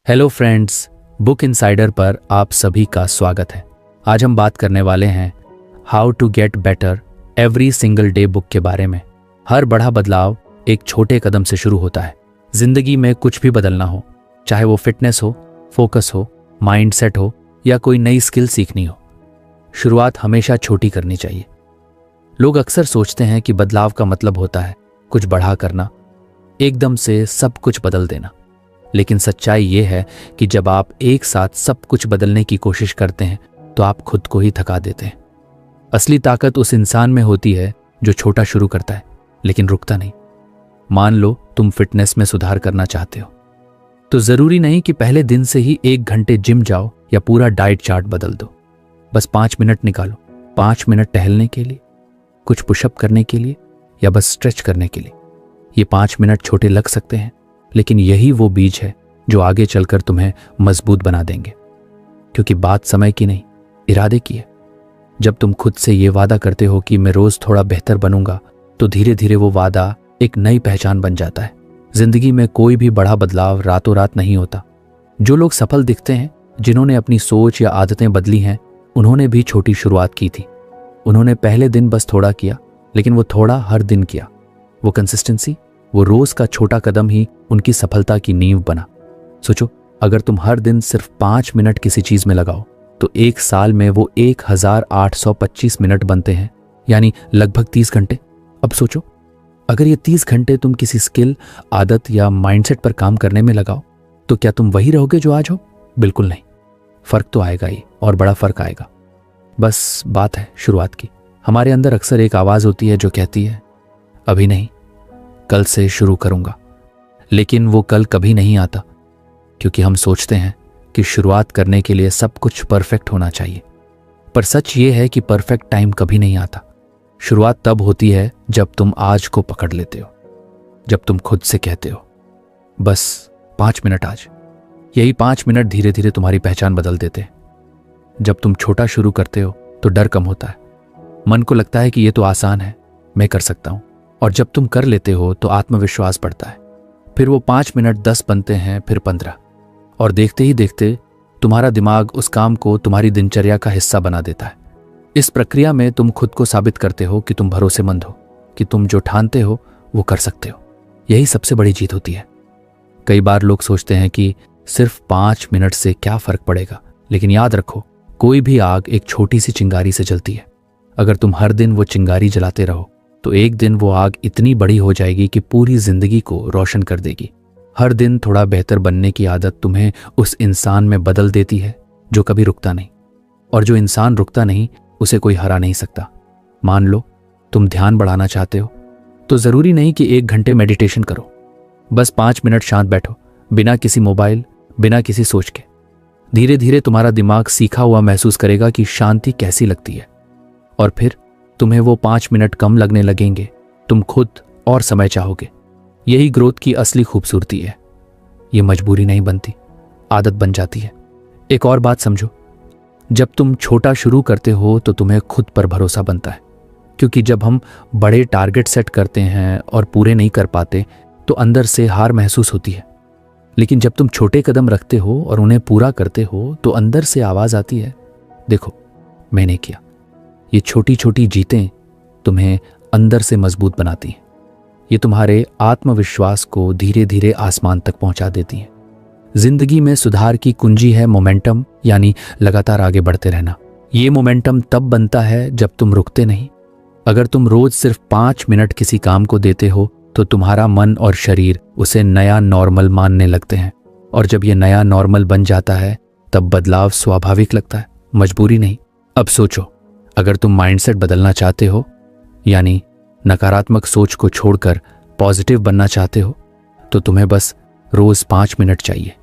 Hello friends, book insider पर आप सभी का स्वागत है। आज हम बात करने वाले हैं how to get better every single day book के बारे में। हर बड़ा बदलाव एक छोटे कदम से शुरू होता है। जिंदगी में कुछ भी बदलना हो, चाहे वो फिटनेस हो, फोकस हो, माइंडसेट हो या कोई नई स्किल सीखनी हो, शुरुआत हमेशा छोटी करनी चाहिए। लोग अक्सर सोचते हैं कि बदलाव का मतलब होता है कुछ बड़ा करना, एकदम से सब कुछ बदल देना। लेकिन सच्चाई ये है कि जब आप एक साथ सब कुछ बदलने की कोशिश करते हैं तो आप खुद को ही थका देते हैं। असली ताकत उस इंसान में होती है जो छोटा शुरू करता है लेकिन रुकता नहीं। मान लो तुम फिटनेस में सुधार करना चाहते हो, तो जरूरी नहीं कि पहले दिन से ही 1 घंटे जिम जाओ या पूरा डाइट चार्ट बदल दो। बस 5 मिनट निकालो, 5 मिनट टहलने के लिए, कुछ पुशअप करने के लिए या बस स्ट्रेच करने के लिए। ये 5 मिनट छोटे लग सकते हैं, लेकिन यही वो बीज है जो आगे चलकर तुम्हें मजबूत बना देंगे। क्योंकि बात समय की नहीं, इरादे की है। जब तुम खुद से ये वादा करते हो कि मैं रोज थोड़ा बेहतर बनूंगा, तो धीरे धीरे वो वादा एक नई पहचान बन जाता है। जिंदगी में कोई भी बड़ा बदलाव रातों रात नहीं होता। जो लोग सफल दिखते हैं, जिन्होंने अपनी सोच या आदतें बदली हैं, उन्होंने भी छोटी शुरुआत की थी। उन्होंने पहले दिन बस थोड़ा किया, लेकिन वो थोड़ा हर दिन किया। वो कंसिस्टेंसी, वो रोज का छोटा कदम ही उनकी सफलता की नींव बना। सोचो, अगर तुम हर दिन सिर्फ 5 मिनट किसी चीज में लगाओ तो 1 साल में वो 1825 मिनट बनते हैं, यानी लगभग 30 घंटे। अब सोचो, अगर ये 30 घंटे तुम किसी स्किल, आदत या माइंडसेट पर काम करने में लगाओ, तो क्या तुम वही रहोगे जो आज हो? बिल्कुल नहीं। फर्क तो आएगा ही, और बड़ा फर्क आएगा। बस बात है शुरुआत की। हमारे अंदर अक्सर एक आवाज होती है जो कहती है, अभी नहीं, कल से शुरू करूंगा। लेकिन वो कल कभी नहीं आता, क्योंकि हम सोचते हैं कि शुरुआत करने के लिए सब कुछ परफेक्ट होना चाहिए। पर सच ये है कि परफेक्ट टाइम कभी नहीं आता। शुरुआत तब होती है जब तुम आज को पकड़ लेते हो, जब तुम खुद से कहते हो, बस 5 मिनट आज। यही 5 मिनट धीरे धीरे तुम्हारी पहचान बदल देते हैं। जब तुम छोटा शुरू करते हो तो डर कम होता है। मन को लगता है कि ये तो आसान है, मैं कर सकता हूं। और जब तुम कर लेते हो तो आत्मविश्वास बढ़ता है। फिर वो 5 मिनट 10 बनते हैं, फिर 15, और देखते ही देखते तुम्हारा दिमाग उस काम को तुम्हारी दिनचर्या का हिस्सा बना देता है। इस प्रक्रिया में तुम खुद को साबित करते हो कि तुम भरोसेमंद हो, कि तुम जो ठानते हो वो कर सकते हो। यही सबसे बड़ी जीत होती है। कई बार लोग सोचते हैं कि सिर्फ 5 मिनट से क्या फर्क पड़ेगा, लेकिन याद रखो, कोई भी आग एक छोटी सी चिंगारी से जलती है। अगर तुम हर दिन वो चिंगारी जलाते रहो तो एक दिन वो आग इतनी बड़ी हो जाएगी कि पूरी जिंदगी को रोशन कर देगी। हर दिन थोड़ा बेहतर बनने की आदत तुम्हें उस इंसान में बदल देती है जो कभी रुकता नहीं। और जो इंसान रुकता नहीं, उसे कोई हरा नहीं सकता। मान लो तुम ध्यान बढ़ाना चाहते हो, तो जरूरी नहीं कि 1 घंटे मेडिटेशन करो। बस 5 मिनट शांत बैठो, बिना किसी मोबाइल, बिना किसी सोच के। धीरे धीरे तुम्हारा दिमाग सीखा हुआ महसूस करेगा कि शांति कैसी लगती है, और फिर तुम्हें वो 5 मिनट कम लगने लगेंगे। तुम खुद और समय चाहोगे। यही ग्रोथ की असली खूबसूरती है। ये मजबूरी नहीं बनती, आदत बन जाती है। एक और बात समझो, जब तुम छोटा शुरू करते हो तो तुम्हें खुद पर भरोसा बनता है। क्योंकि जब हम बड़े टारगेट सेट करते हैं और पूरे नहीं कर पाते तो अंदर से हार महसूस होती है। लेकिन जब तुम छोटे कदम रखते हो और उन्हें पूरा करते हो तो अंदर से आवाज आती है, देखो मैंने किया। ये छोटी छोटी जीतें तुम्हें अंदर से मजबूत बनाती हैं। ये तुम्हारे आत्मविश्वास को धीरे धीरे आसमान तक पहुंचा देती हैं। जिंदगी में सुधार की कुंजी है मोमेंटम, यानी लगातार आगे बढ़ते रहना। ये मोमेंटम तब बनता है जब तुम रुकते नहीं। अगर तुम रोज सिर्फ 5 मिनट किसी काम को देते हो तो तुम्हारा मन और शरीर उसे नया नॉर्मल मानने लगते हैं। और जब ये नया नॉर्मल बन जाता है तब बदलाव स्वाभाविक लगता है, मजबूरी नहीं। अब सोचो, अगर तुम माइंडसेट बदलना चाहते हो, यानी नकारात्मक सोच को छोड़कर पॉजिटिव बनना चाहते हो, तो तुम्हें बस रोज 5 मिनट चाहिए।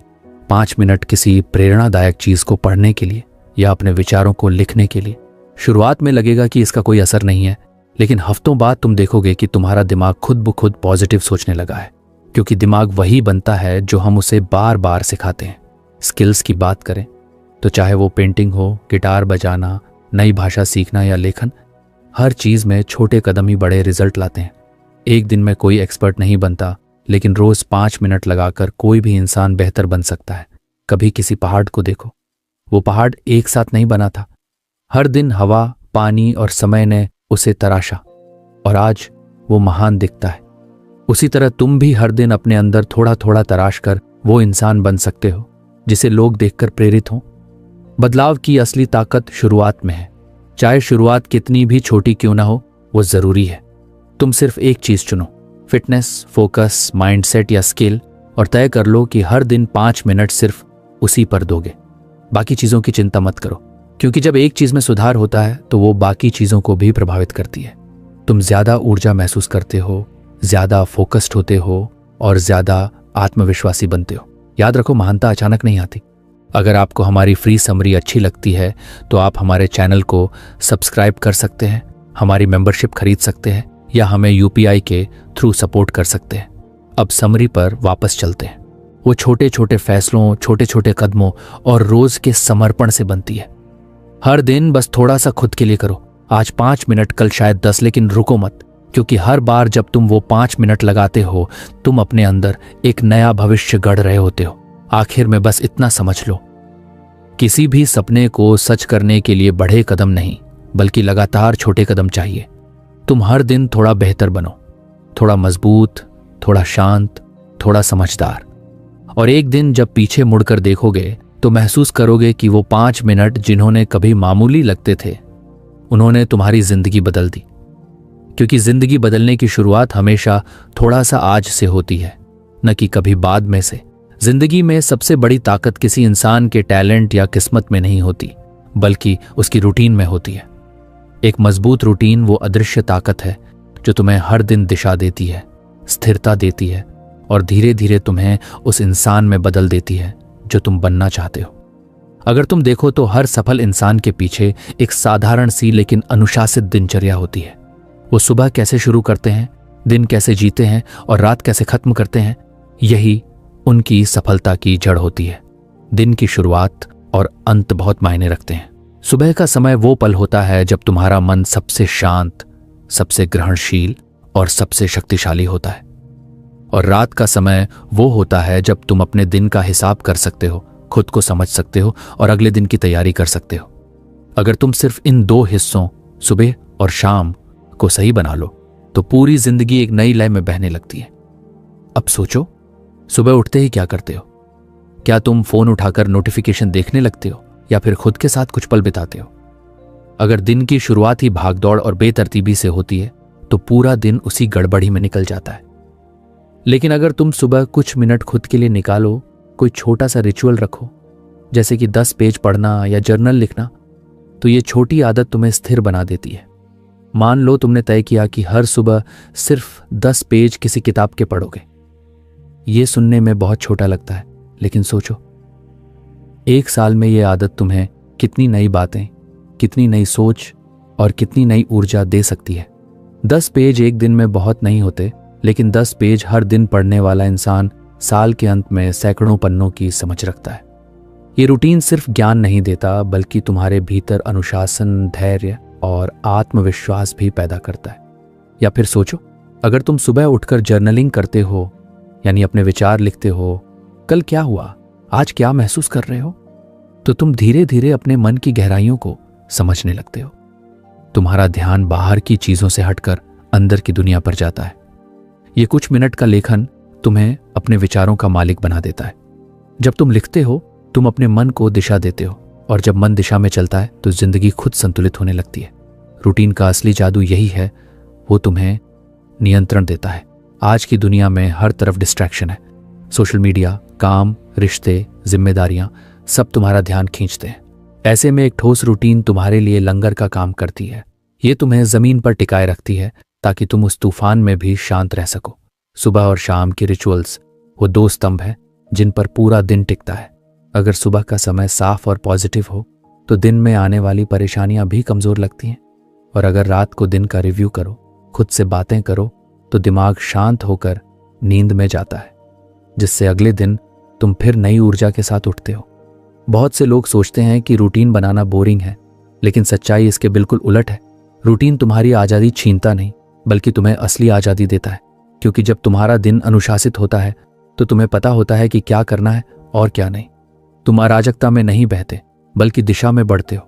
5 मिनट किसी प्रेरणादायक चीज को पढ़ने के लिए या अपने विचारों को लिखने के लिए। शुरुआत में लगेगा कि इसका कोई असर नहीं है, लेकिन हफ्तों बाद तुम देखोगे कि तुम्हारा दिमाग खुद ब खुद पॉजिटिव सोचने लगा है। क्योंकि दिमाग वही बनता है जो हम उसे बार बार सिखाते हैं। स्किल्स की बात करें तो चाहे वो पेंटिंग हो, गिटार बजाना, नई भाषा सीखना या लेखन, हर चीज में छोटे कदम ही बड़े रिजल्ट लाते हैं। एक दिन में कोई एक्सपर्ट नहीं बनता, लेकिन रोज 5 मिनट लगाकर कोई भी इंसान बेहतर बन सकता है। कभी किसी पहाड़ को देखो। वो पहाड़ एक साथ नहीं बना था। हर दिन हवा, पानी और समय ने उसे तराशा और आज वो महान दिखता है। उसी तरह तुम भी हर दिन अपने अंदर थोड़ा थोड़ा तराश कर वो इंसान बन सकते हो जिसे लोग देखकर प्रेरित हों। बदलाव की असली ताकत शुरुआत में है। चाहे शुरुआत कितनी भी छोटी क्यों ना हो, वो जरूरी है। तुम सिर्फ एक चीज चुनो, फिटनेस, फोकस, माइंडसेट या स्किल, और तय कर लो कि हर दिन 5 मिनट सिर्फ उसी पर दोगे। बाकी चीजों की चिंता मत करो, क्योंकि जब एक चीज में सुधार होता है तो वो बाकी चीजों को भी प्रभावित करती है। तुम ज्यादा ऊर्जा महसूस करते हो, ज्यादा फोकस्ड होते हो और ज्यादा आत्मविश्वासी बनते हो। याद रखो, महानता अचानक नहीं आती। अगर आपको हमारी फ्री समरी अच्छी लगती है तो आप हमारे चैनल को सब्सक्राइब कर सकते हैं, हमारी मेंबरशिप खरीद सकते हैं या हमें यूपीआई के थ्रू सपोर्ट कर सकते हैं। अब समरी पर वापस चलते हैं। वो छोटे छोटे फैसलों, छोटे छोटे कदमों और रोज के समर्पण से बनती है। हर दिन बस थोड़ा सा खुद के लिए करो। आज 5 मिनट, कल शायद 10, लेकिन रुको मत, क्योंकि हर बार जब तुम वो 5 मिनट लगाते हो, तुम अपने अंदर एक नया भविष्य गढ़ रहे होते हो। आखिर में बस इतना समझ लो, किसी भी सपने को सच करने के लिए बड़े कदम नहीं, बल्कि लगातार छोटे कदम चाहिए। तुम हर दिन थोड़ा बेहतर बनो, थोड़ा मजबूत, थोड़ा शांत, थोड़ा समझदार। और एक दिन जब पीछे मुड़कर देखोगे तो महसूस करोगे कि वो 5 मिनट जिन्होंने कभी मामूली लगते थे, उन्होंने तुम्हारी जिंदगी बदल दी। क्योंकि जिंदगी बदलने की शुरुआत हमेशा थोड़ा सा आज से होती है, न कि कभी बाद में से। जिंदगी में सबसे बड़ी ताकत किसी इंसान के टैलेंट या किस्मत में नहीं होती, बल्कि उसकी रूटीन में होती है। एक मजबूत रूटीन वो अदृश्य ताकत है जो तुम्हें हर दिन दिशा देती है, स्थिरता देती है और धीरे धीरे तुम्हें उस इंसान में बदल देती है जो तुम बनना चाहते हो। अगर तुम देखो तो हर सफल इंसान के पीछे एक साधारण सी लेकिन अनुशासित दिनचर्या होती है। वो सुबह कैसे शुरू करते हैं, दिन कैसे जीते हैं और रात कैसे खत्म करते हैं, यही उनकी सफलता की जड़ होती है। दिन की शुरुआत और अंत बहुत मायने रखते हैं। सुबह का समय वो पल होता है जब तुम्हारा मन सबसे शांत, सबसे ग्रहणशील और सबसे शक्तिशाली होता है। और रात का समय वो होता है जब तुम अपने दिन का हिसाब कर सकते हो, खुद को समझ सकते हो और अगले दिन की तैयारी कर सकते हो। अगर तुम सिर्फ इन 2 हिस्सों, सुबह और शाम, को सही बना लो तो पूरी जिंदगी एक नई लय में बहने लगती है। अब सोचो, सुबह उठते ही क्या करते हो? क्या तुम फोन उठाकर नोटिफिकेशन देखने लगते हो या फिर खुद के साथ कुछ पल बिताते हो? अगर दिन की शुरुआत ही भागदौड़ और बेतरतीबी से होती है तो पूरा दिन उसी गड़बड़ी में निकल जाता है। लेकिन अगर तुम सुबह कुछ मिनट खुद के लिए निकालो, कोई छोटा सा रिचुअल रखो, जैसे कि 10 पेज पढ़ना या जर्नल लिखना, तो ये छोटी आदत तुम्हें स्थिर बना देती है। मान लो तुमने तय किया कि हर सुबह सिर्फ 10 पेज किसी किताब के पढ़ोगे। ये सुनने में बहुत छोटा लगता है, लेकिन सोचो, 1 साल में ये आदत तुम्हें कितनी नई बातें, कितनी नई सोच और कितनी नई ऊर्जा दे सकती है। 10 पेज एक दिन में बहुत नहीं होते, लेकिन 10 पेज हर दिन पढ़ने वाला इंसान साल के अंत में सैकड़ों पन्नों की समझ रखता है। ये रूटीन सिर्फ ज्ञान नहीं देता, बल्कि तुम्हारे भीतर अनुशासन, धैर्य और आत्मविश्वास भी पैदा करता है। या फिर सोचो, अगर तुम सुबह उठकर जर्नलिंग करते हो, यानी अपने विचार लिखते हो, कल क्या हुआ, आज क्या महसूस कर रहे हो, तो तुम धीरे धीरे अपने मन की गहराइयों को समझने लगते हो। तुम्हारा ध्यान बाहर की चीजों से हटकर अंदर की दुनिया पर जाता है। ये कुछ मिनट का लेखन तुम्हें अपने विचारों का मालिक बना देता है। जब तुम लिखते हो, तुम अपने मन को दिशा देते हो, और जब मन दिशा में चलता है तो जिंदगी खुद संतुलित होने लगती है। रूटीन का असली जादू यही है, वो तुम्हें नियंत्रण देता है। आज की दुनिया में हर तरफ डिस्ट्रैक्शन है। सोशल मीडिया, काम, रिश्ते, जिम्मेदारियां, सब तुम्हारा ध्यान खींचते हैं। ऐसे में एक ठोस रूटीन तुम्हारे लिए लंगर का काम करती है। ये तुम्हें जमीन पर टिकाए रखती है ताकि तुम उस तूफान में भी शांत रह सको। सुबह और शाम की रिचुअल्स वो 2 स्तंभ हैं जिन पर पूरा दिन टिकता है। अगर सुबह का समय साफ और पॉजिटिव हो तो दिन में आने वाली परेशानियां भी कमजोर लगती हैं, और अगर रात को दिन का रिव्यू करो, खुद से बातें करो, तो दिमाग शांत होकर नींद में जाता है, जिससे अगले दिन तुम फिर नई ऊर्जा के साथ उठते हो। बहुत से लोग सोचते हैं कि रूटीन बनाना बोरिंग है, लेकिन सच्चाई इसके बिल्कुल उलट है। रूटीन तुम्हारी आज़ादी छीनता नहीं, बल्कि तुम्हें असली आज़ादी देता है। क्योंकि जब तुम्हारा दिन अनुशासित होता है तो तुम्हें पता होता है कि क्या करना है और क्या नहीं। तुम अराजकता में नहीं बहते बल्कि दिशा में बढ़ते हो।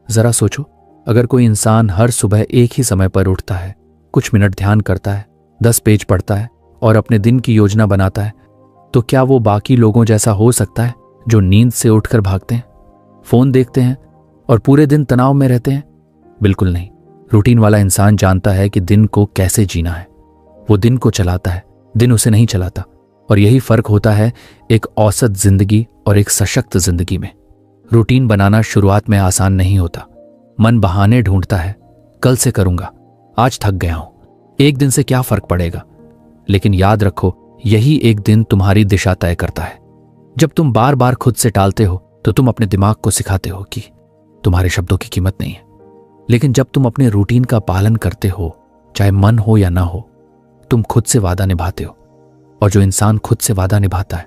जरा सोचो, अगर कोई इंसान हर सुबह एक ही समय पर उठता है, कुछ मिनट ध्यान करता है, 10 पेज पढ़ता है और अपने दिन की योजना बनाता है, तो क्या वो बाकी लोगों जैसा हो सकता है जो नींद से उठकर भागते हैं, फोन देखते हैं और पूरे दिन तनाव में रहते हैं? बिल्कुल नहीं। रूटीन वाला इंसान जानता है कि दिन को कैसे जीना है। वो दिन को चलाता है, दिन उसे नहीं चलाता। और यही फर्क होता है एक औसत जिंदगी और एक सशक्त जिंदगी में। रूटीन बनाना शुरुआत में आसान नहीं होता। मन बहाने ढूंढता है, कल से करूंगा, आज थक गया हूं, एक दिन से क्या फर्क पड़ेगा। लेकिन याद रखो, यही एक दिन तुम्हारी दिशा तय करता है। जब तुम बार बार खुद से टालते हो तो तुम अपने दिमाग को सिखाते हो कि तुम्हारे शब्दों की कीमत नहीं है। लेकिन जब तुम अपने रूटीन का पालन करते हो, चाहे मन हो या ना हो, तुम खुद से वादा निभाते हो। और जो इंसान खुद से वादा निभाता है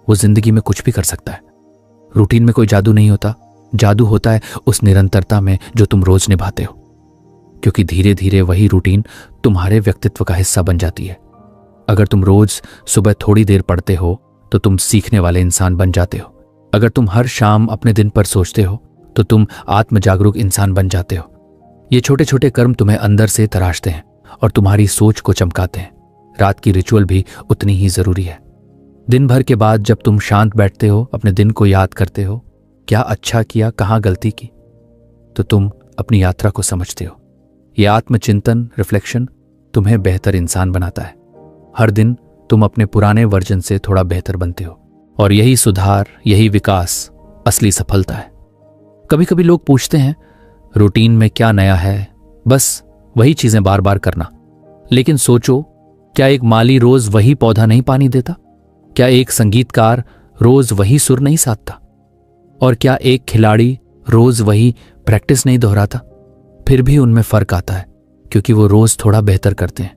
वो जिंदगी में कुछ भी कर सकता है। रूटीन में कोई जादू नहीं होता। जादू होता है उस निरंतरता में जो तुम रोज निभाते हो, क्योंकि धीरे धीरे वही रूटीन तुम्हारे व्यक्तित्व का हिस्सा बन जाती है। अगर तुम रोज सुबह थोड़ी देर पढ़ते हो तो तुम सीखने वाले इंसान बन जाते हो। अगर तुम हर शाम अपने दिन पर सोचते हो तो तुम आत्म जागरूक इंसान बन जाते हो। ये छोटे छोटे कर्म तुम्हें अंदर से तराशते हैं और तुम्हारी सोच को चमकाते हैं। रात की रिचुअल भी उतनी ही जरूरी है। दिन भर के बाद जब तुम शांत बैठते हो, अपने दिन को याद करते हो, क्या अच्छा किया, कहाँ गलती की, तो तुम अपनी यात्रा को समझते हो। ये आत्मचिंतन, रिफ्लेक्शन तुम्हें बेहतर इंसान बनाता है। हर दिन तुम अपने पुराने वर्जन से थोड़ा बेहतर बनते हो। और यही सुधार, यही विकास असली सफलता है। कभी कभी लोग पूछते हैं, रूटीन में क्या नया है? बस वही चीजें बार बार करना। लेकिन सोचो, क्या एक माली रोज वही पौधा नहीं पानी देता? क्या एक संगीतकार रोज वही सुर नहीं साधता? और क्या एक खिलाड़ी रोज वही प्रैक्टिस नहीं दोहराता? फिर भी उनमें फर्क आता है, क्योंकि वो रोज थोड़ा बेहतर करते हैं।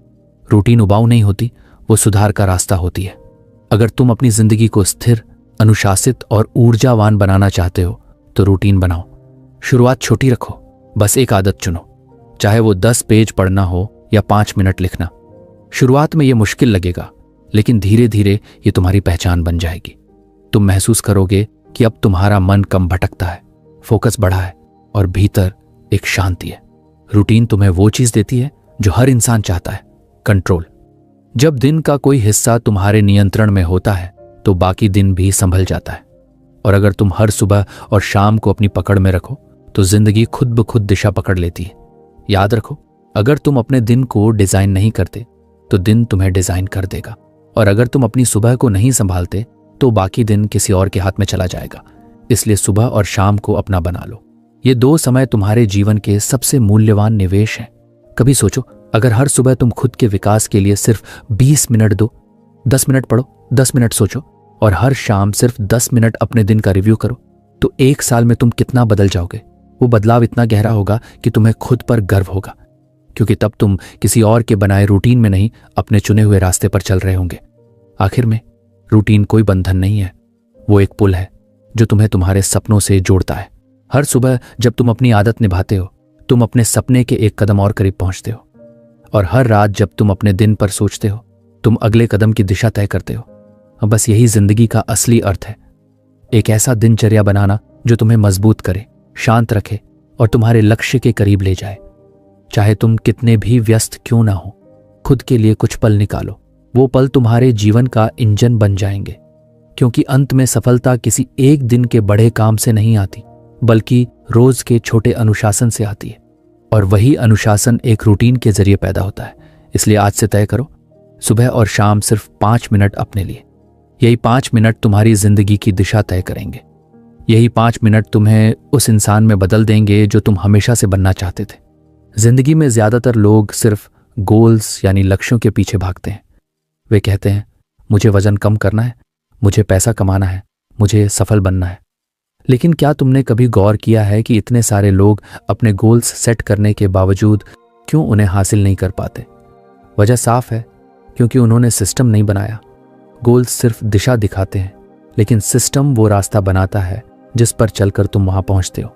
रूटीन उबाऊ नहीं होती, वो सुधार का रास्ता होती है। अगर तुम अपनी जिंदगी को स्थिर, अनुशासित और ऊर्जावान बनाना चाहते हो तो रूटीन बनाओ। शुरुआत छोटी रखो, बस एक आदत चुनो, चाहे वो 10 पेज पढ़ना हो या 5 मिनट लिखना। शुरुआत में ये मुश्किल लगेगा, लेकिन धीरे धीरे ये तुम्हारी पहचान बन जाएगी। तुम महसूस करोगे कि अब तुम्हारा मन कम भटकता है, फोकस बढ़ा है और भीतर एक शांति है। रूटीन तुम्हें वो चीज देती है जो हर इंसान चाहता है, कंट्रोल। जब दिन का कोई हिस्सा तुम्हारे नियंत्रण में होता है तो बाकी दिन भी संभल जाता है। और अगर तुम हर सुबह और शाम को अपनी पकड़ में रखो तो जिंदगी खुद ब खुद दिशा पकड़ लेती है। याद रखो, अगर तुम अपने दिन को डिजाइन नहीं करते तो दिन तुम्हें डिजाइन कर देगा। और अगर तुम अपनी सुबह को नहीं संभालते तो बाकी दिन किसी और के हाथ में चला जाएगा। इसलिए सुबह और शाम को अपना बना लो। ये 2 समय तुम्हारे जीवन के सबसे मूल्यवान निवेश हैं। कभी सोचो, अगर हर सुबह तुम खुद के विकास के लिए सिर्फ 20 मिनट दो, 10 मिनट पढ़ो, 10 मिनट सोचो और हर शाम सिर्फ 10 मिनट अपने दिन का रिव्यू करो, तो 1 साल में तुम कितना बदल जाओगे। वो बदलाव इतना गहरा होगा कि तुम्हें खुद पर गर्व होगा, क्योंकि तब तुम किसी और के बनाए रूटीन में नहीं, अपने चुने हुए रास्ते पर चल रहे होंगे। आखिर में रूटीन कोई बंधन नहीं है, वो एक पुल है जो तुम्हें तुम्हारे सपनों से जोड़ता है। हर सुबह जब तुम अपनी आदत निभाते हो, तुम अपने सपने के एक कदम और करीब पहुंचते हो। और हर रात जब तुम अपने दिन पर सोचते हो, तुम अगले कदम की दिशा तय करते हो। अब बस यही जिंदगी का असली अर्थ है, एक ऐसा दिनचर्या बनाना जो तुम्हें मजबूत करे, शांत रखे और तुम्हारे लक्ष्य के करीब ले जाए। चाहे तुम कितने भी व्यस्त क्यों ना हो, खुद के लिए कुछ पल निकालो। वो पल तुम्हारे जीवन का इंजन बन जाएंगे, क्योंकि अंत में सफलता किसी एक दिन के बड़े काम से नहीं आती, बल्कि रोज के छोटे अनुशासन से आती है। और वही अनुशासन एक रूटीन के जरिए पैदा होता है। इसलिए आज से तय करो, सुबह और शाम सिर्फ 5 मिनट अपने लिए। यही 5 मिनट तुम्हारी जिंदगी की दिशा तय करेंगे। यही 5 मिनट तुम्हें उस इंसान में बदल देंगे जो तुम हमेशा से बनना चाहते थे। जिंदगी में ज्यादातर लोग सिर्फ गोल्स यानी लक्ष्यों के पीछे भागते हैं। वे कहते हैं, मुझे वजन कम करना है, मुझे पैसा कमाना है, मुझे सफल बनना है। लेकिन क्या तुमने कभी गौर किया है कि इतने सारे लोग अपने गोल्स सेट करने के बावजूद क्यों उन्हें हासिल नहीं कर पाते? वजह साफ है, क्योंकि उन्होंने सिस्टम नहीं बनाया। गोल्स सिर्फ दिशा दिखाते हैं, लेकिन सिस्टम वो रास्ता बनाता है जिस पर चलकर तुम वहां पहुंचते हो।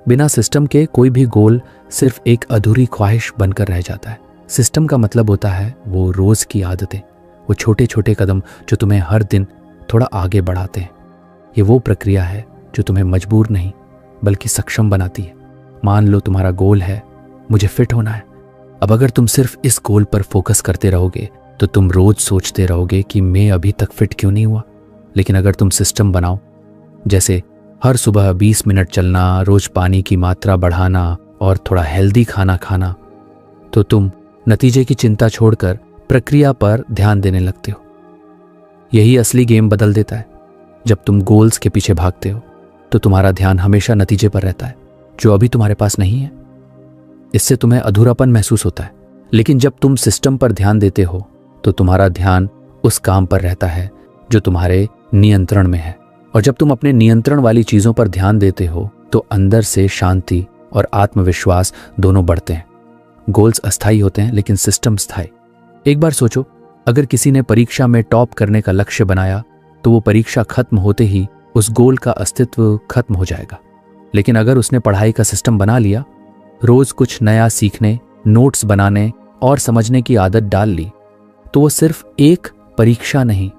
बिना सिस्टम के कोई भी गोल सिर्फ एक अधूरी ख्वाहिश बनकर रह जाता है। सिस्टम का मतलब होता है वो रोज की आदतें, वो छोटे छोटे कदम जो तुम्हें हर दिन थोड़ा आगे बढ़ाते हैं। ये वो प्रक्रिया है जो तुम्हें मजबूर नहीं बल्कि सक्षम बनाती है। मान लो तुम्हारा गोल है मुझे फिट होना है। अब अगर तुम सिर्फ इस गोल पर फोकस करते रहोगे तो तुम रोज सोचते रहोगे कि मैं अभी तक फिट क्यों नहीं हुआ। लेकिन अगर तुम सिस्टम बनाओ, जैसे हर सुबह 20 मिनट चलना, रोज पानी की मात्रा बढ़ाना और थोड़ा हेल्दी खाना खाना, तो तुम नतीजे की चिंता छोड़कर प्रक्रिया पर ध्यान देने लगते हो। यही असली गेम बदल देता है। जब तुम गोल्स के पीछे भागते हो तो तुम्हारा ध्यान हमेशा नतीजे पर रहता है जो अभी तुम्हारे पास नहीं है। इससे तुम्हें अधूरापन महसूस होता है। लेकिन जब तुम सिस्टम पर ध्यान देते हो तो तुम्हारा ध्यान उस काम पर रहता है जो तुम्हारे नियंत्रण में है। और जब तुम अपने नियंत्रण वाली चीजों पर ध्यान देते हो तो अंदर से शांति और आत्मविश्वास दोनों बढ़ते हैं। गोल्स अस्थायी होते हैं लेकिन सिस्टम स्थायी। एक बार सोचो, अगर किसी ने परीक्षा में टॉप करने का लक्ष्य बनाया तो वो परीक्षा खत्म होते ही उस गोल का अस्तित्व खत्म हो जाएगा। लेकिन अगर उसने पढ़ाई का सिस्टम बना लिया, रोज कुछ नया सीखने, नोट्स बनाने और समझने की आदत डाल ली, तो वो सिर्फ एक परीक्षा नहीं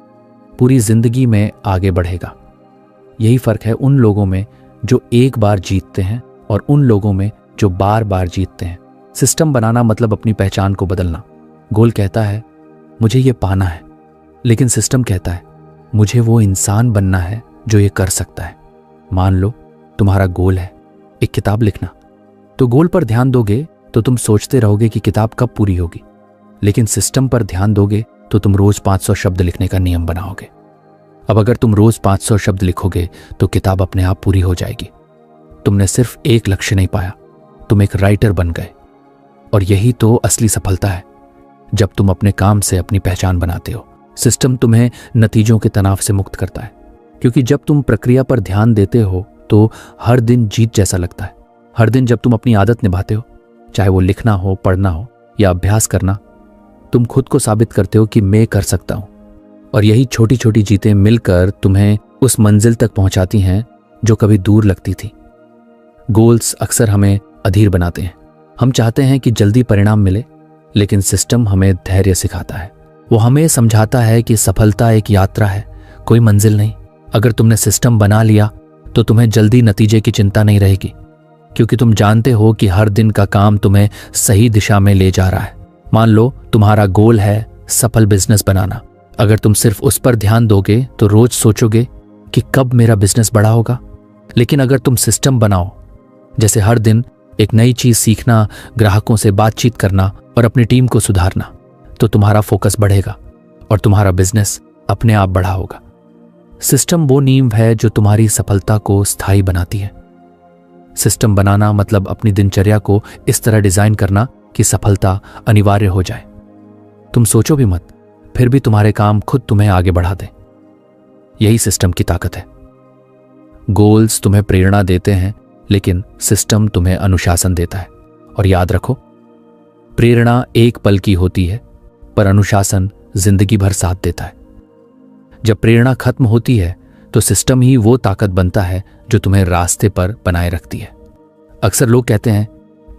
पूरी जिंदगी में आगे बढ़ेगा। यही फर्क है उन लोगों में जो एक बार जीतते हैं और उन लोगों में जो बार बार जीतते हैं। सिस्टम बनाना मतलब अपनी पहचान को बदलना। गोल कहता है मुझे ये पाना है, लेकिन सिस्टम कहता है मुझे वो इंसान बनना है जो ये कर सकता है। मान लो तुम्हारा गोल है एक किताब लिखना, तो गोल पर ध्यान दोगे तो तुम सोचते रहोगे कि किताब कब पूरी होगी। लेकिन सिस्टम पर ध्यान दोगे तो तुम रोज 500 शब्द लिखने का नियम बनाओगे। अब अगर तुम रोज 500 शब्द लिखोगे तो किताब अपने आप पूरी हो जाएगी। तुमने सिर्फ एक लक्ष्य नहीं पाया, तुम एक राइटर बन गए। और यही तो असली सफलता है, जब तुम अपने काम से अपनी पहचान बनाते हो। सिस्टम तुम्हें नतीजों के तनाव से मुक्त करता है, क्योंकि जब तुम प्रक्रिया पर ध्यान देते हो तो हर दिन जीत जैसा लगता है। हर दिन जब तुम अपनी आदत निभाते हो, चाहे वो लिखना हो, पढ़ना हो या अभ्यास करना, तुम खुद को साबित करते हो कि मैं कर सकता हूं। और यही छोटी छोटी जीतें मिलकर तुम्हें उस मंजिल तक पहुंचाती हैं जो कभी दूर लगती थी। गोल्स अक्सर हमें अधीर बनाते हैं। हम चाहते हैं कि जल्दी परिणाम मिले, लेकिन सिस्टम हमें धैर्य सिखाता है। वो हमें समझाता है कि सफलता एक यात्रा है, कोई मंजिल नहीं। अगर तुमने सिस्टम बना लिया तो तुम्हें जल्दी नतीजे की चिंता नहीं रहेगी, क्योंकि तुम जानते हो कि हर दिन का काम तुम्हें सही दिशा में ले जा रहा है। मान लो तुम्हारा गोल है सफल बिजनेस बनाना। अगर तुम सिर्फ उस पर ध्यान दोगे तो रोज सोचोगे कि कब मेरा बिजनेस बड़ा होगा। लेकिन अगर तुम सिस्टम बनाओ, जैसे हर दिन एक नई चीज सीखना, ग्राहकों से बातचीत करना और अपनी टीम को सुधारना, तो तुम्हारा फोकस बढ़ेगा और तुम्हारा बिजनेस अपने आप बड़ा होगा। सिस्टम वो नींव है जो तुम्हारी सफलता को स्थायी बनाती है। सिस्टम बनाना मतलब अपनी दिनचर्या को इस तरह डिजाइन करना कि सफलता अनिवार्य हो जाए। तुम सोचो भी मत, फिर भी तुम्हारे काम खुद तुम्हें आगे बढ़ा दें। यही सिस्टम की ताकत है। गोल्स तुम्हें प्रेरणा देते हैं, लेकिन सिस्टम तुम्हें अनुशासन देता है। और याद रखो, प्रेरणा एक पल की होती है, पर अनुशासन जिंदगी भर साथ देता है। जब प्रेरणा खत्म होती है तो सिस्टम ही वो ताकत बनता है जो तुम्हें रास्ते पर बनाए रखती है। अक्सर लोग कहते हैं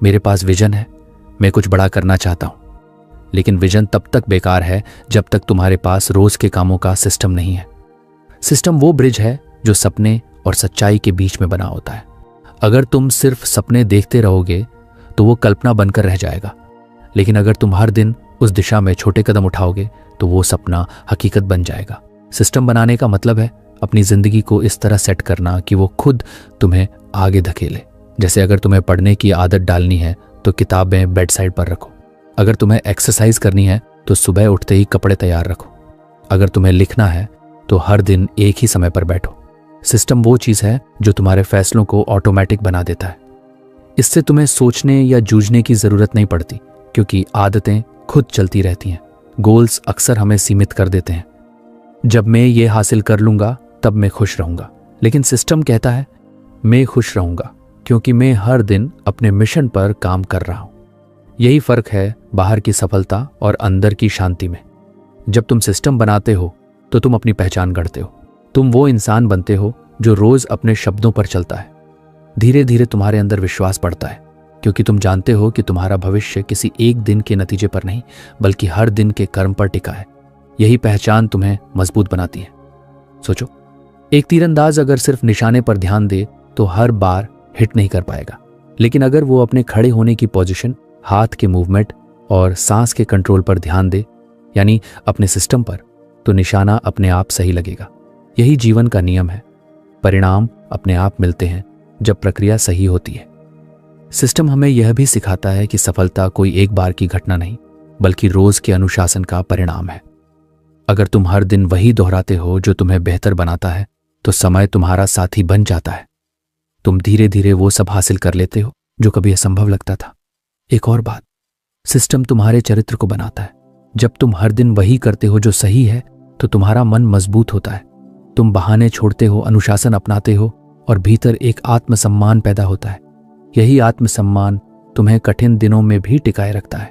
मेरे पास विजन है, मैं कुछ बड़ा करना चाहता हूं। लेकिन विजन तब तक बेकार है जब तक तुम्हारे पास रोज के कामों का सिस्टम नहीं है। सिस्टम वो ब्रिज है जो सपने और सच्चाई के बीच में बना होता है। अगर तुम सिर्फ सपने देखते रहोगे तो वो कल्पना बनकर रह जाएगा, लेकिन अगर तुम हर दिन उस दिशा में छोटे कदम उठाओगे तो वो सपना हकीकत बन जाएगा। सिस्टम बनाने का मतलब है अपनी जिंदगी को इस तरह सेट करना कि वो खुद तुम्हें आगे धकेले। जैसे अगर तुम्हें पढ़ने की आदत डालनी है तो किताबें बेड साइड पर रखो। अगर तुम्हें एक्सरसाइज करनी है तो सुबह उठते ही कपड़े तैयार रखो। अगर तुम्हें लिखना है तो हर दिन एक ही समय पर बैठो। सिस्टम वो चीज है जो तुम्हारे फैसलों को ऑटोमेटिक बना देता है। इससे तुम्हें सोचने या जूझने की जरूरत नहीं पड़ती, क्योंकि आदतें खुद चलती रहती हैं। गोल्स अक्सर हमें सीमित कर देते हैं। जब मैं ये हासिल कर लूंगा तब मैं खुश रहूंगा। लेकिन सिस्टम कहता है मैं खुश रहूंगा क्योंकि मैं हर दिन अपने मिशन पर काम कर रहा हूं। यही फर्क है बाहर की सफलता और अंदर की शांति में। जब तुम सिस्टम बनाते हो तो तुम अपनी पहचान गढ़ते हो। तुम वो इंसान बनते हो जो रोज अपने शब्दों पर चलता है। धीरे धीरे तुम्हारे अंदर विश्वास बढ़ता है, क्योंकि तुम जानते हो कि तुम्हारा भविष्य किसी एक दिन के नतीजे पर नहीं, बल्कि हर दिन के कर्म पर टिका है। यही पहचान तुम्हें मजबूत बनाती है। सोचो, एक तीरंदाज अगर सिर्फ निशाने पर ध्यान दे तो हर बार हिट नहीं कर पाएगा, लेकिन अगर वो अपने खड़े होने की पोजीशन, हाथ के मूवमेंट और सांस के कंट्रोल पर ध्यान दे, यानी अपने सिस्टम पर, तो निशाना अपने आप सही लगेगा। यही जीवन का नियम है। परिणाम अपने आप मिलते हैं जब प्रक्रिया सही होती है। सिस्टम हमें यह भी सिखाता है कि सफलता कोई एक बार की घटना नहीं, बल्कि रोज के अनुशासन का परिणाम है। अगर तुम हर दिन वही दोहराते हो जो तुम्हें बेहतर बनाता है, तो समय तुम्हारा साथी बन जाता है। तुम धीरे धीरे वो सब हासिल कर लेते हो जो कभी असंभव लगता था। एक और बात, सिस्टम तुम्हारे चरित्र को बनाता है। जब तुम हर दिन वही करते हो जो सही है, तो तुम्हारा मन मजबूत होता है। तुम बहाने छोड़ते हो, अनुशासन अपनाते हो और भीतर एक आत्मसम्मान पैदा होता है। यही आत्मसम्मान तुम्हें कठिन दिनों में भी टिकाए रखता है।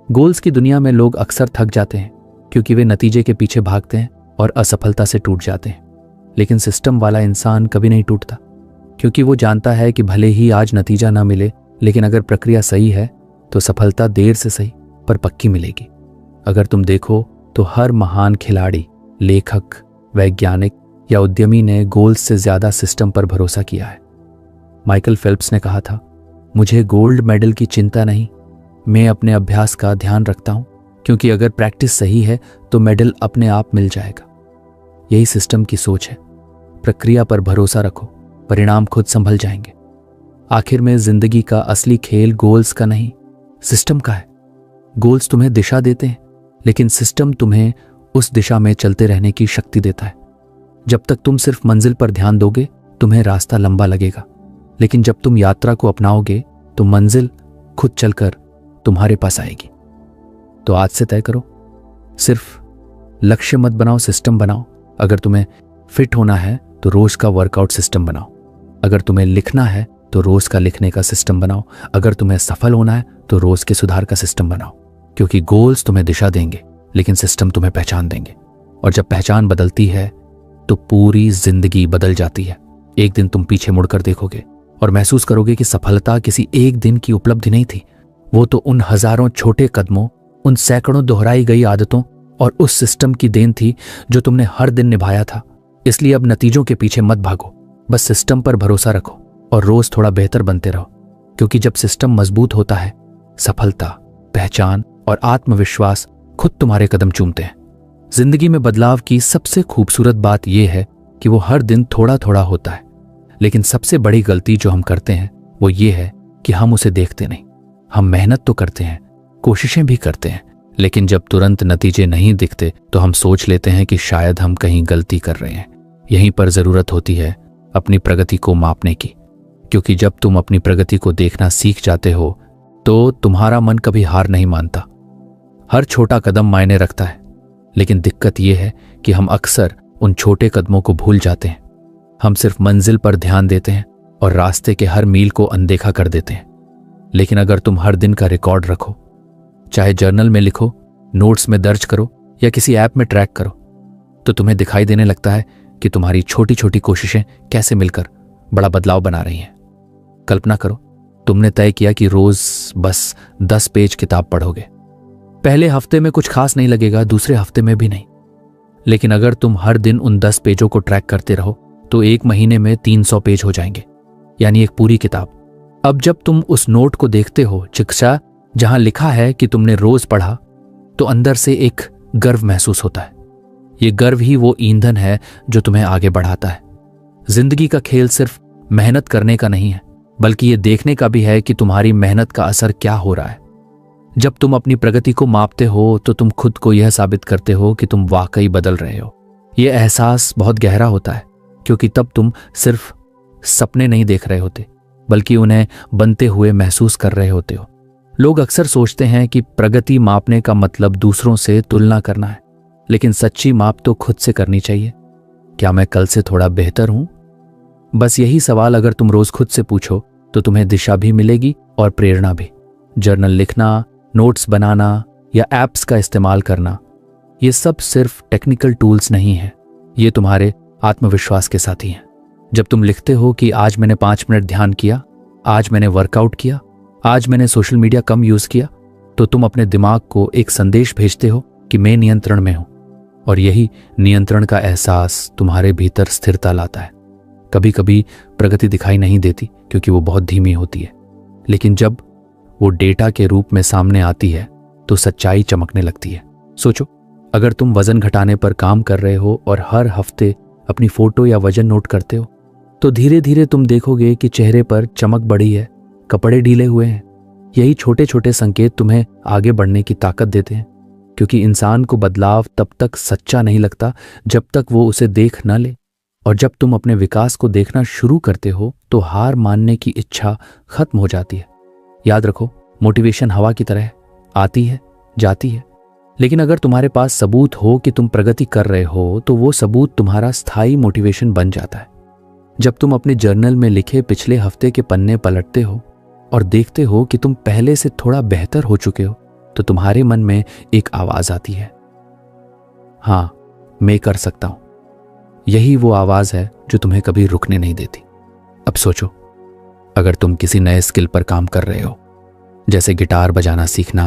गोल्स की दुनिया में लोग अक्सर थक जाते हैं क्योंकि वे नतीजे के पीछे भागते हैं और असफलता से टूट जाते हैं। लेकिन सिस्टम वाला इंसान कभी नहीं टूटता, क्योंकि वो जानता है कि भले ही आज नतीजा ना मिले, लेकिन अगर प्रक्रिया सही है तो सफलता देर से सही पर पक्की मिलेगी। अगर तुम देखो तो हर महान खिलाड़ी, लेखक, वैज्ञानिक या उद्यमी ने गोल्स से ज्यादा सिस्टम पर भरोसा किया है। माइकल फेल्प्स ने कहा था, मुझे गोल्ड मेडल की चिंता नहीं, मैं अपने अभ्यास का ध्यान रखता हूं, क्योंकि अगर प्रैक्टिस सही है तो मेडल अपने आप मिल जाएगा। यही सिस्टम की सोच है। प्रक्रिया पर भरोसा रखो, परिणाम खुद संभल जाएंगे। आखिर में जिंदगी का असली खेल गोल्स का नहीं, सिस्टम का है। गोल्स तुम्हें दिशा देते हैं, लेकिन सिस्टम तुम्हें उस दिशा में चलते रहने की शक्ति देता है। जब तक तुम सिर्फ मंजिल पर ध्यान दोगे, तुम्हें रास्ता लंबा लगेगा, लेकिन जब तुम यात्रा को अपनाओगे तो मंजिल खुद चलकर तुम्हारे पास आएगी। तो आज से तय करो, सिर्फ लक्ष्य मत बनाओ, सिस्टम बनाओ। अगर तुम्हें फिट होना है तो रोज का वर्कआउट सिस्टम बनाओ। अगर तुम्हें लिखना है तो रोज का लिखने का सिस्टम बनाओ। अगर तुम्हें सफल होना है तो रोज के सुधार का सिस्टम बनाओ, क्योंकि गोल्स तुम्हें दिशा देंगे, लेकिन सिस्टम तुम्हें पहचान देंगे। और जब पहचान बदलती है तो पूरी जिंदगी बदल जाती है। एक दिन तुम पीछे मुड़कर देखोगे और महसूस करोगे कि सफलता किसी एक दिन की उपलब्धि नहीं थी, वो तो उन हजारों छोटे कदमों, उन सैकड़ों दोहराई गई आदतों और उस सिस्टम की देन थी जो तुमने हर दिन निभाया था। इसलिए अब नतीजों के पीछे मत भागो, बस सिस्टम पर भरोसा रखो और रोज थोड़ा बेहतर बनते रहो, क्योंकि जब सिस्टम मजबूत होता है, सफलता, पहचान और आत्मविश्वास खुद तुम्हारे कदम चूमते हैं। जिंदगी में बदलाव की सबसे खूबसूरत बात यह है कि वो हर दिन थोड़ा थोड़ा होता है, लेकिन सबसे बड़ी गलती जो हम करते हैं वो ये है कि हम उसे देखते नहीं। हम मेहनत तो करते हैं, कोशिशें भी करते हैं, लेकिन जब तुरंत नतीजे नहीं दिखते तो हम सोच लेते हैं कि शायद हम कहीं गलती कर रहे हैं। यहीं पर जरूरत होती है अपनी प्रगति को मापने की, क्योंकि जब तुम अपनी प्रगति को देखना सीख जाते हो तो तुम्हारा मन कभी हार नहीं मानता। हर छोटा कदम मायने रखता है, लेकिन दिक्कत यह है कि हम अक्सर उन छोटे कदमों को भूल जाते हैं। हम सिर्फ मंजिल पर ध्यान देते हैं और रास्ते के हर मील को अनदेखा कर देते हैं। लेकिन अगर तुम हर दिन का रिकॉर्ड रखो, चाहे जर्नल में लिखो, नोट्स में दर्ज करो या किसी ऐप में ट्रैक करो, तो तुम्हें दिखाई देने लगता है कि तुम्हारी छोटी छोटी कोशिशें कैसे मिलकर बड़ा बदलाव बना रही हैं। कल्पना करो, तुमने तय किया कि रोज बस 10 पेज किताब पढ़ोगे। पहले हफ्ते में कुछ खास नहीं लगेगा, दूसरे हफ्ते में भी नहीं। लेकिन अगर तुम हर दिन उन 10 पेजों को ट्रैक करते रहो तो एक महीने में 300 पेज हो जाएंगे, यानी एक पूरी किताब। अब जब तुम उस नोट को देखते हो चिकित्सा जहां लिखा है कि तुमने रोज पढ़ा, तो अंदर से एक गर्व महसूस होता है। ये गर्व ही वो ईंधन है जो तुम्हें आगे बढ़ाता है। जिंदगी का खेल सिर्फ मेहनत करने का नहीं है, बल्कि ये देखने का भी है कि तुम्हारी मेहनत का असर क्या हो रहा है। जब तुम अपनी प्रगति को मापते हो तो तुम खुद को यह साबित करते हो कि तुम वाकई बदल रहे हो। यह एहसास बहुत गहरा होता है, क्योंकि तब तुम सिर्फ सपने नहीं देख रहे होते, बल्कि उन्हें बनते हुए महसूस कर रहे होते हो। लोग अक्सर सोचते हैं कि प्रगति मापने का मतलब दूसरों से तुलना करना है, लेकिन सच्ची माप तो खुद से करनी चाहिए। क्या मैं कल से थोड़ा बेहतर हूं? बस यही सवाल अगर तुम रोज खुद से पूछो तो तुम्हें दिशा भी मिलेगी और प्रेरणा भी। जर्नल लिखना, नोट्स बनाना या ऐप्स का इस्तेमाल करना, ये सब सिर्फ टेक्निकल टूल्स नहीं है, ये तुम्हारे आत्मविश्वास के साथी हैं। जब तुम लिखते हो कि आज मैंने 5 मिनट ध्यान किया, आज मैंने वर्कआउट किया, आज मैंने सोशल मीडिया कम यूज किया, तो तुम अपने दिमाग को एक संदेश भेजते हो कि मैं नियंत्रण में हूं। और यही नियंत्रण का एहसास तुम्हारे भीतर स्थिरता लाता है। कभी कभी प्रगति दिखाई नहीं देती क्योंकि वो बहुत धीमी होती है, लेकिन जब वो डेटा के रूप में सामने आती है तो सच्चाई चमकने लगती है। सोचो, अगर तुम वजन घटाने पर काम कर रहे हो और हर हफ्ते अपनी फोटो या वजन नोट करते हो, तो धीरे धीरे तुम देखोगे कि चेहरे पर चमक बढ़ी है, कपड़े ढीले हुए हैं। यही छोटे छोटे संकेत तुम्हें आगे बढ़ने की ताकत देते हैं, क्योंकि इंसान को बदलाव तब तक सच्चा नहीं लगता जब तक वो उसे देख न ले। और जब तुम अपने विकास को देखना शुरू करते हो तो हार मानने की इच्छा खत्म हो जाती है। याद रखो, मोटिवेशन हवा की तरह है, आती है, जाती है, लेकिन अगर तुम्हारे पास सबूत हो कि तुम प्रगति कर रहे हो तो वो सबूत तुम्हारा स्थायी मोटिवेशन बन जाता है। जब तुम अपने जर्नल में लिखे पिछले हफ्ते के पन्ने पलटते हो और देखते हो कि तुम पहले से थोड़ा बेहतर हो चुके हो, तो तुम्हारे मन में एक आवाज आती है, हाँ, मैं कर सकता हूं। यही वो आवाज है जो तुम्हें कभी रुकने नहीं देती। अब सोचो, अगर तुम किसी नए स्किल पर काम कर रहे हो, जैसे गिटार बजाना सीखना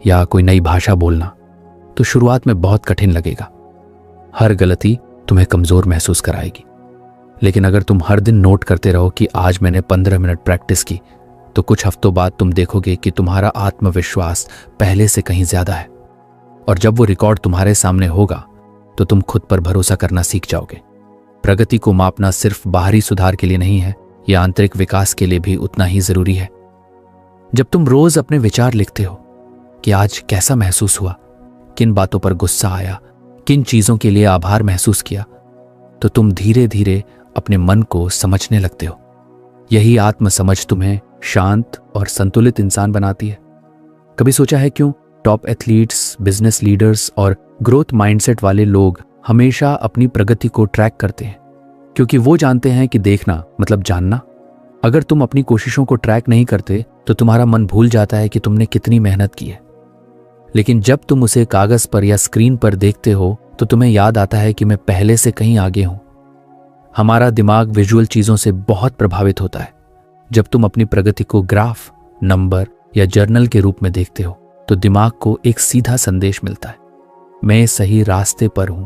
या कोई नई भाषा बोलना, तो शुरुआत में बहुत कठिन लगेगा। हर गलती तुम्हें कमजोर महसूस कराएगी। लेकिन अगर तुम हर दिन नोट करते रहो कि आज मैंने 15 मिनट प्रैक्टिस की, तो कुछ हफ्तों बाद तुम देखोगे कि तुम्हारा आत्मविश्वास पहले से कहीं ज्यादा है। और जब वो रिकॉर्ड तुम्हारे सामने होगा तो तुम खुद पर भरोसा करना सीख जाओगे। प्रगति को मापना सिर्फ बाहरी सुधार के लिए नहीं है, यह आंतरिक विकास के लिए भी उतना ही जरूरी है। जब तुम रोज अपने विचार लिखते हो कि आज कैसा महसूस हुआ, किन बातों पर गुस्सा आया, किन चीजों के लिए आभार महसूस किया, तो तुम धीरे धीरे अपने मन को समझने लगते हो। यही आत्मसमझ तुम्हें शांत और संतुलित इंसान बनाती है। कभी सोचा है क्यों टॉप एथलीट्स, बिजनेस लीडर्स और ग्रोथ माइंडसेट वाले लोग हमेशा अपनी प्रगति को ट्रैक करते हैं? क्योंकि वो जानते हैं कि देखना मतलब जानना। अगर तुम अपनी कोशिशों को ट्रैक नहीं करते तो तुम्हारा मन भूल जाता है कि तुमने कितनी मेहनत की है। लेकिन जब तुम उसे कागज पर या स्क्रीन पर देखते हो तो तुम्हें याद आता है कि मैं पहले से कहीं आगे हूं। हमारा दिमाग विजुअल चीजों से बहुत प्रभावित होता है। जब तुम अपनी प्रगति को ग्राफ, नंबर या जर्नल के रूप में देखते हो तो दिमाग को एक सीधा संदेश मिलता है, मैं सही रास्ते पर हूं।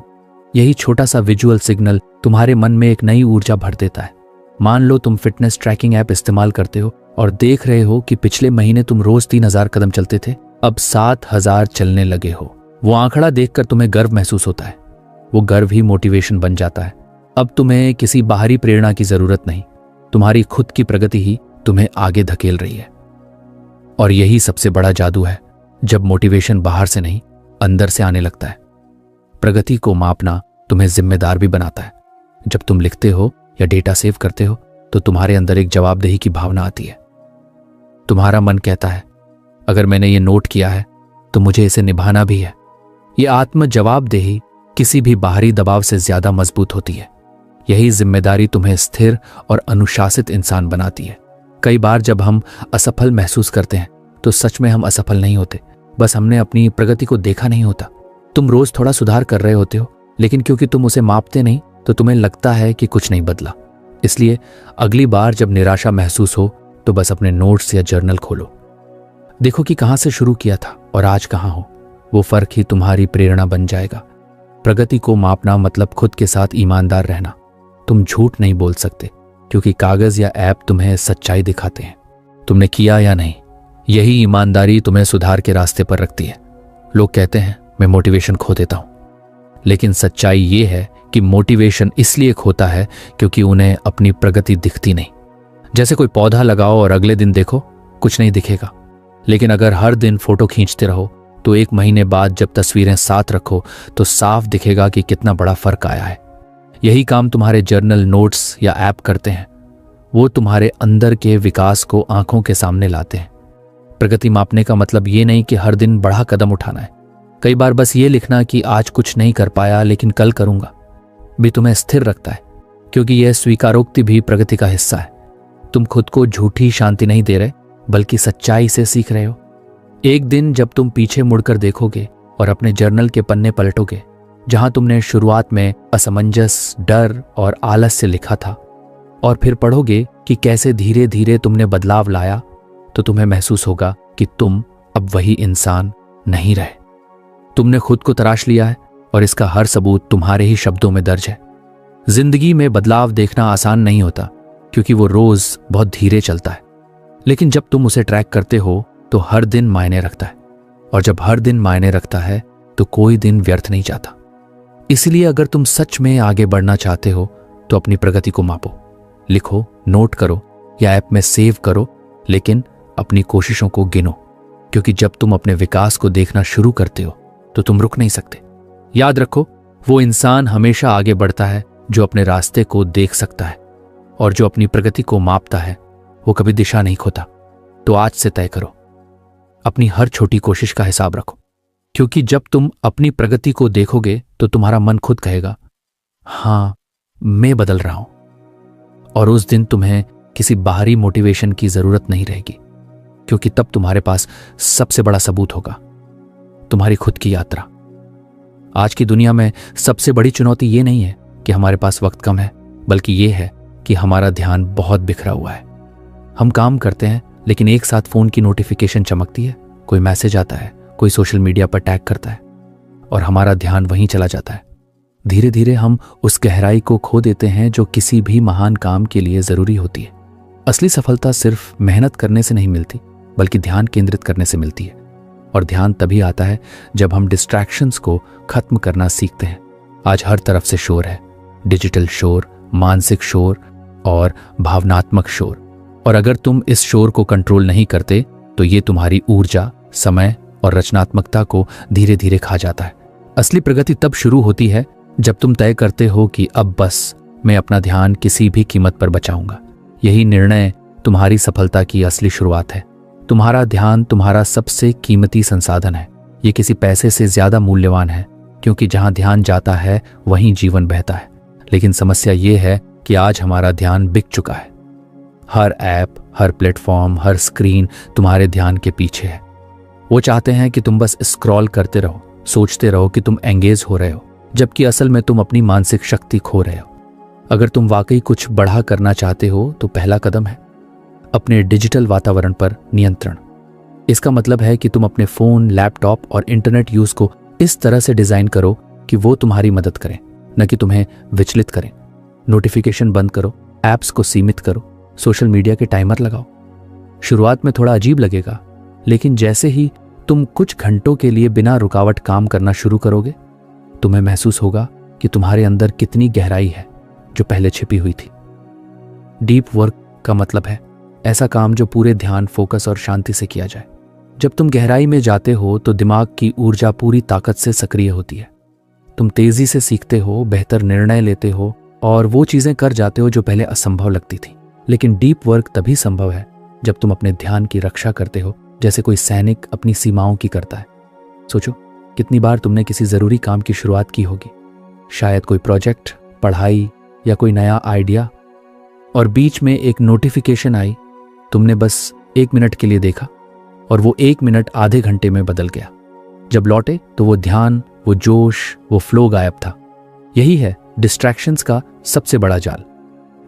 यही छोटा सा विजुअल सिग्नल तुम्हारे मन में एक नई ऊर्जा भर देता है। मान लो तुम फिटनेस ट्रैकिंग ऐप इस्तेमाल करते हो और देख रहे हो कि पिछले महीने तुम रोज 3000 कदम चलते थे, अब 7000 चलने लगे हो। वो आंकड़ा देखकर तुम्हें गर्व महसूस होता है। वो गर्व ही मोटिवेशन बन जाता है। अब तुम्हें किसी बाहरी प्रेरणा की जरूरत नहीं, तुम्हारी खुद की प्रगति ही तुम्हें आगे धकेल रही है। और यही सबसे बड़ा जादू है, जब मोटिवेशन बाहर से नहीं अंदर से आने लगता है। प्रगति को मापना तुम्हें जिम्मेदार भी बनाता है। जब तुम लिखते हो या डेटा सेव करते हो तो तुम्हारे अंदर एक जवाबदेही की भावना आती है। तुम्हारा मन कहता है, अगर मैंने ये नोट किया है तो मुझे इसे निभाना भी है। ये आत्म जवाबदेही किसी भी बाहरी दबाव से ज्यादा मजबूत होती है। यही जिम्मेदारी तुम्हें स्थिर और अनुशासित इंसान बनाती है। कई बार जब हम असफल महसूस करते हैं तो सच में हम असफल नहीं होते, बस हमने अपनी प्रगति को देखा नहीं होता। तुम रोज थोड़ा सुधार कर रहे होते हो, लेकिन क्योंकि तुम उसे मापते नहीं तो तुम्हें लगता है कि कुछ नहीं बदला। इसलिए अगली बार जब निराशा महसूस हो तो बस अपने नोट्स या जर्नल खोलो, देखो कि कहां से शुरू किया था और आज कहां हो। वो फर्क ही तुम्हारी प्रेरणा बन जाएगा। प्रगति को मापना मतलब खुद के साथ ईमानदार रहना। तुम झूठ नहीं बोल सकते क्योंकि कागज या ऐप तुम्हें सच्चाई दिखाते हैं, तुमने किया या नहीं। यही ईमानदारी तुम्हें सुधार के रास्ते पर रखती है। लोग कहते हैं मैं मोटिवेशन खो देता हूं, लेकिन सच्चाई ये है कि मोटिवेशन इसलिए खोता है क्योंकि उन्हें अपनी प्रगति दिखती नहीं। जैसे कोई पौधा लगाओ और अगले दिन देखो कुछ नहीं दिखेगा, लेकिन अगर हर दिन फोटो खींचते रहो तो 1 महीने बाद जब तस्वीरें साथ रखो तो साफ दिखेगा कि कितना बड़ा फर्क आया है। यही काम तुम्हारे जर्नल, नोट्स या ऐप करते हैं। वो तुम्हारे अंदर के विकास को आंखों के सामने लाते हैं। प्रगति मापने का मतलब ये नहीं कि हर दिन बड़ा कदम उठाना है। कई बार बस ये लिखना कि आज कुछ नहीं कर पाया लेकिन कल करूंगा भी तुम्हें स्थिर रखता है, क्योंकि यह स्वीकारोक्ति भी प्रगति का हिस्सा है। तुम खुद को झूठी शांति नहीं दे रहे बल्कि सच्चाई से सीख रहे हो। एक दिन जब तुम पीछे मुड़कर देखोगे और अपने जर्नल के पन्ने पलटोगे जहां तुमने शुरुआत में असमंजस, डर और आलस से लिखा था, और फिर पढ़ोगे कि कैसे धीरे धीरे तुमने बदलाव लाया, तो तुम्हें महसूस होगा कि तुम अब वही इंसान नहीं रहे। तुमने खुद को तराश लिया है और इसका हर सबूत तुम्हारे ही शब्दों में दर्ज है। जिंदगी में बदलाव देखना आसान नहीं होता, क्योंकि वो रोज बहुत धीरे चलता है, लेकिन जब तुम उसे ट्रैक करते हो तो हर दिन मायने रखता है, और जब हर दिन मायने रखता है तो कोई दिन व्यर्थ नहीं जाता। इसलिए अगर तुम सच में आगे बढ़ना चाहते हो तो अपनी प्रगति को मापो, लिखो, नोट करो या ऐप में सेव करो, लेकिन अपनी कोशिशों को गिनो, क्योंकि जब तुम अपने विकास को देखना शुरू करते हो तो तुम रुक नहीं सकते। याद रखो, वो इंसान हमेशा आगे बढ़ता है जो अपने रास्ते को देख सकता है, और जो अपनी प्रगति को मापता है वो कभी दिशा नहीं खोता। तो आज से तय करो, अपनी हर छोटी कोशिश का हिसाब रखो, क्योंकि जब तुम अपनी प्रगति को देखोगे तो तुम्हारा मन खुद कहेगा, हाँ मैं बदल रहा हूं। और उस दिन तुम्हें किसी बाहरी मोटिवेशन की जरूरत नहीं रहेगी, क्योंकि तब तुम्हारे पास सबसे बड़ा सबूत होगा, तुम्हारी खुद की यात्रा। आज की दुनिया में सबसे बड़ी चुनौती ये नहीं है कि हमारे पास वक्त कम है, बल्कि ये है कि हमारा ध्यान बहुत बिखरा हुआ है। हम काम करते हैं, लेकिन एक साथ फोन की नोटिफिकेशन चमकती है, कोई मैसेज आता है, कोई सोशल मीडिया पर टैग करता है, और हमारा ध्यान वहीं चला जाता है। धीरे धीरे हम उस गहराई को खो देते हैं जो किसी भी महान काम के लिए जरूरी होती है। असली सफलता सिर्फ मेहनत करने से नहीं मिलती, बल्कि ध्यान केंद्रित करने से मिलती है। और ध्यान तभी आता है जब हम डिस्ट्रैक्शंस को खत्म करना सीखते हैं। आज हर तरफ से शोर है, डिजिटल शोर, मानसिक शोर और भावनात्मक शोर। और अगर तुम इस शोर को कंट्रोल नहीं करते तो ये तुम्हारी ऊर्जा, समय और रचनात्मकता को धीरे धीरे खा जाता है। असली प्रगति तब शुरू होती है जब तुम तय करते हो कि अब बस मैं अपना ध्यान किसी भी कीमत पर बचाऊंगा। यही निर्णय तुम्हारी सफलता की असली शुरुआत है। तुम्हारा ध्यान तुम्हारा सबसे कीमती संसाधन है। ये किसी पैसे से ज्यादा मूल्यवान है, क्योंकि जहां ध्यान जाता है वहीं जीवन बहता है। लेकिन समस्या ये है कि आज हमारा ध्यान बिक चुका है। हर ऐप, हर प्लेटफॉर्म, हर स्क्रीन तुम्हारे ध्यान के पीछे है। वो चाहते हैं कि तुम बस स्क्रॉल करते रहो, सोचते रहो कि तुम एंगेज हो रहे हो, जबकि असल में तुम अपनी मानसिक शक्ति खो रहे हो। अगर तुम वाकई कुछ बड़ा करना चाहते हो तो पहला कदम है अपने डिजिटल वातावरण पर नियंत्रण। इसका मतलब है कि तुम अपने फोन, लैपटॉप और इंटरनेट यूज को इस तरह से डिजाइन करो कि वो तुम्हारी मदद करें, न कि तुम्हें विचलित करें। नोटिफिकेशन बंद करो, ऐप्स को सीमित करो, सोशल मीडिया के टाइमर लगाओ। शुरुआत में थोड़ा अजीब लगेगा, लेकिन जैसे ही तुम कुछ घंटों के लिए बिना रुकावट काम करना शुरू करोगे, तुम्हें महसूस होगा कि तुम्हारे अंदर कितनी गहराई है जो पहले छिपी हुई थी। डीप वर्क का मतलब है ऐसा काम जो पूरे ध्यान, फोकस और शांति से किया जाए। जब तुम गहराई में जाते हो तो दिमाग की ऊर्जा पूरी ताकत से सक्रिय होती है। तुम तेजी से सीखते हो, बेहतर निर्णय लेते हो और वो चीजें कर जाते हो जो पहले असंभव लगती थी। लेकिन डीप वर्क तभी संभव है जब तुम अपने ध्यान की रक्षा करते हो, जैसे कोई सैनिक अपनी सीमाओं की करता है। सोचो, कितनी बार तुमने किसी जरूरी काम की शुरुआत की होगी, शायद कोई प्रोजेक्ट, पढ़ाई या कोई नया आइडिया, और बीच में एक नोटिफिकेशन आई, तुमने बस 1 मिनट के लिए देखा और वो 1 मिनट आधे घंटे में बदल गया। जब लौटे तो वो ध्यान, वो जोश, वो फ्लो गायब था। यही है डिस्ट्रैक्शंस का सबसे बड़ा जाल।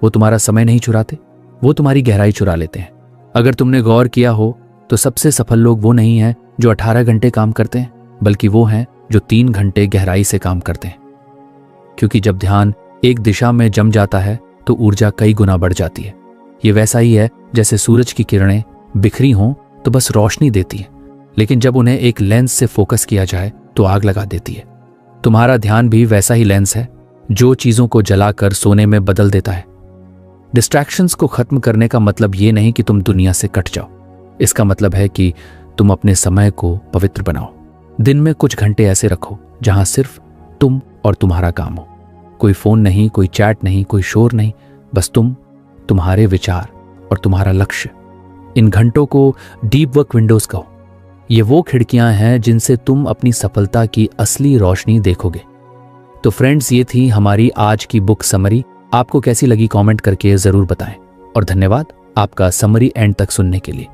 वो तुम्हारा समय नहीं चुराते, वो तुम्हारी गहराई चुरा लेते हैं। अगर तुमने गौर किया हो तो सबसे सफल लोग वो नहीं हैं जो 18 घंटे काम करते हैं, बल्कि वो हैं जो 3 घंटे गहराई से काम करते हैं। क्योंकि जब ध्यान एक दिशा में जम जाता है तो ऊर्जा कई गुना बढ़ जाती है। ये वैसा ही है जैसे सूरज की किरणें बिखरी हों तो बस रोशनी देती है, लेकिन जब उन्हें एक लेंस से फोकस किया जाए तो आग लगा देती है। तुम्हारा ध्यान भी वैसा ही लेंस है जो चीजों को जलाकर सोने में बदल देता है। डिस्ट्रैक्शंस को खत्म करने का मतलब ये नहीं कि तुम दुनिया से कट जाओ। इसका मतलब है कि तुम अपने समय को पवित्र बनाओ। दिन में कुछ घंटे ऐसे रखो जहां सिर्फ तुम और तुम्हारा काम हो। कोई फोन नहीं, कोई चैट नहीं, कोई शोर नहीं, बस तुम, तुम्हारे विचार और तुम्हारा लक्ष्य। इन घंटों को डीप वर्क विंडोज कहो। ये वो खिड़कियां हैं जिनसे तुम अपनी सफलता की असली रोशनी देखोगे। तो फ्रेंड्स, ये थी हमारी आज की बुक समरी। आपको कैसी लगी कमेंट करके जरूर बताएं, और धन्यवाद आपका समरी एंड तक सुनने के लिए।